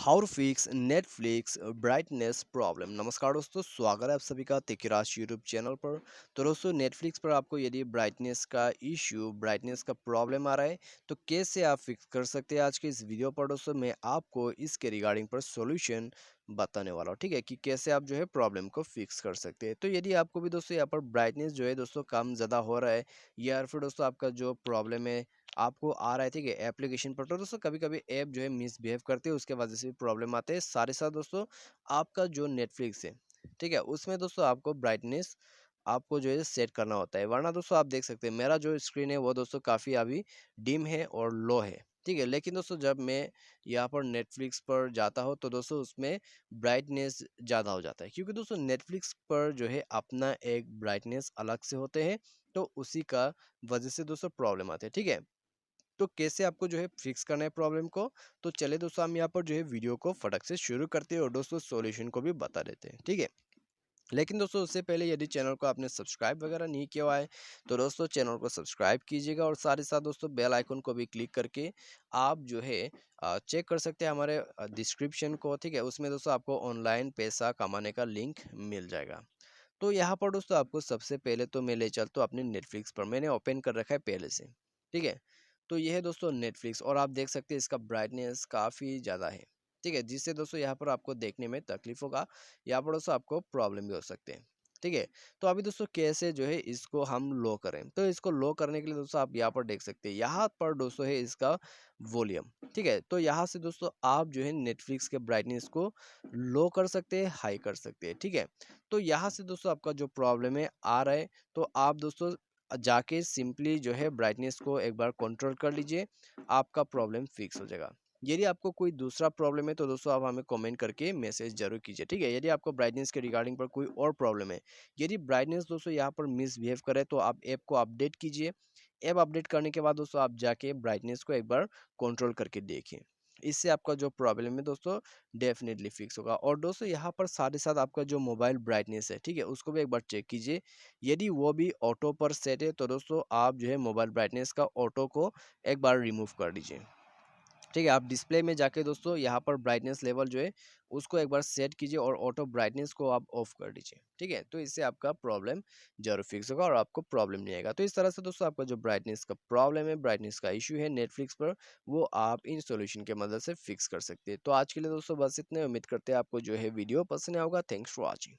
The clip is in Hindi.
How to fix Netflix brightness problem. नमस्कार दोस्तों, स्वागत है आप सभी का तेकिराश यूट्यूब चैनल पर। तो दोस्तों, नेटफ्लिक्स पर आपको यदि ब्राइटनेस का प्रॉब्लम आ रहा है तो कैसे आप फिक्स कर सकते हैं। आज के इस वीडियो पर दोस्तों मैं आपको इसके रिगार्डिंग पर सॉल्यूशन बताने वाला हूँ, ठीक है, कि कैसे आप जो है प्रॉब्लम को फिक्स कर सकते हैं। तो यदि आपको भी दोस्तों यहाँ पर ब्राइटनेस जो है दोस्तों कम ज़्यादा हो रहा है, या फिर दोस्तों आपका जो प्रॉब्लम है आपको आ रहा है, ठीक है, एप्लीकेशन पर, तो दोस्तों कभी कभी ऐप जो है मिसबिहेव करते हैं, उसके वजह से भी प्रॉब्लम आते हैं। साथ ही साथ दोस्तों आपका जो नेटफ्लिक्स है, ठीक है, उसमें दोस्तों आपको ब्राइटनेस आपको जो है सेट करना होता है, वरना दोस्तों आप देख सकते हैं मेरा जो स्क्रीन है वो दोस्तों काफ़ी अभी डिम है और लो है, ठीक है। लेकिन दोस्तों जब मैं यहाँ पर नेटफ्लिक्स पर जाता हूँ तो दोस्तों उसमें ब्राइटनेस ज़्यादा हो जाता है, क्योंकि दोस्तों नेटफ्लिक्स पर जो है अपना एक ब्राइटनेस अलग से होते हैं, तो उसी का वजह से दोस्तों प्रॉब्लम आते हैं, ठीक है। तो कैसे आपको जो है फिक्स करना है प्रॉब्लम को, तो चले दोस्तों हम यहाँ पर जो है वीडियो को फटक से शुरू करते हैं और दोस्तों सॉल्यूशन को भी बता देते हैं, ठीक है। लेकिन दोस्तों उससे पहले यदि चैनल को आपने सब्सक्राइब वगैरह नहीं किया हुआ है तो दोस्तों चैनल को सब्सक्राइब कीजिएगा, और साथ ही साथ दोस्तों बेल आइकन को भी क्लिक करके आप जो है चेक कर सकते हैं हमारे डिस्क्रिप्शन को, ठीक है। उसमें दोस्तों आपको ऑनलाइन पैसा कमाने का लिंक मिल जाएगा। तो यहाँ पर दोस्तों आपको सबसे पहले तो मैं ले चलता हूँ अपने नेटफ्लिक्स पर, मैंने ओपन कर रखा है पहले से, ठीक है। तो ये है दोस्तों नेटफ्लिक्स, और आप देख सकते हैं इसका ब्राइटनेस काफ़ी ज़्यादा है, ठीक है, जिससे दोस्तों यहाँ पर आपको देखने में तकलीफ होगा, यहाँ पर दोस्तों आपको प्रॉब्लम भी हो सकते हैं, ठीक है। तो अभी दोस्तों कैसे जो है इसको हम लो करें, तो इसको लो करने के लिए दोस्तों आप यहाँ पर देख सकते हैं, यहाँ पर दोस्तों है इसका वॉल्यूम, ठीक है। तो यहाँ से दोस्तों आप जो है नेटफ्लिक्स के ब्राइटनेस को लो कर सकते हैं, हाई कर सकते हैं, ठीक है। तो यहाँ से दोस्तों आपका जो प्रॉब्लम है आ रहा है, तो आप दोस्तों जाके सिंपली जो है ब्राइटनेस को एक बार कंट्रोल कर लीजिए, आपका प्रॉब्लम फिक्स हो जाएगा। यदि आपको कोई दूसरा प्रॉब्लम है तो दोस्तों आप हमें कमेंट करके मैसेज जरूर कीजिए, ठीक है। यदि आपको ब्राइटनेस के रिगार्डिंग पर कोई और प्रॉब्लम है, यदि ब्राइटनेस दोस्तों यहाँ पर मिसबिहेव करे तो आप ऐप को अपडेट कीजिए। ऐप अपडेट करने के बाद दोस्तों आप जाके ब्राइटनेस को एक बार कंट्रोल करके देखिए, इससे आपका जो प्रॉब्लम है दोस्तों डेफिनेटली फिक्स होगा। और दोस्तों यहाँ पर साथ ही साथ आपका जो मोबाइल ब्राइटनेस है, ठीक है, उसको भी एक बार चेक कीजिए। यदि वो भी ऑटो पर सेट है तो दोस्तों आप जो है मोबाइल ब्राइटनेस का ऑटो को एक बार रिमूव कर दीजिए, ठीक है। आप डिस्प्ले में जाके दोस्तों यहाँ पर ब्राइटनेस लेवल जो है उसको एक बार सेट कीजिए और ऑटो ब्राइटनेस को आप ऑफ कर दीजिए, ठीक है। तो इससे आपका प्रॉब्लम जरूर फिक्स होगा और आपको प्रॉब्लम नहीं आएगा। तो इस तरह से दोस्तों आपका जो ब्राइटनेस का प्रॉब्लम है, ब्राइटनेस का इशू है नेटफ्लिक्स पर, वो आप इन सॉल्यूशन के मदद से फिक्स कर सकते हैं। तो आज के लिए दोस्तों बस इतने, उम्मीद करते हैं आपको जो है वीडियो पसंद आया होगा। Thanks for watching.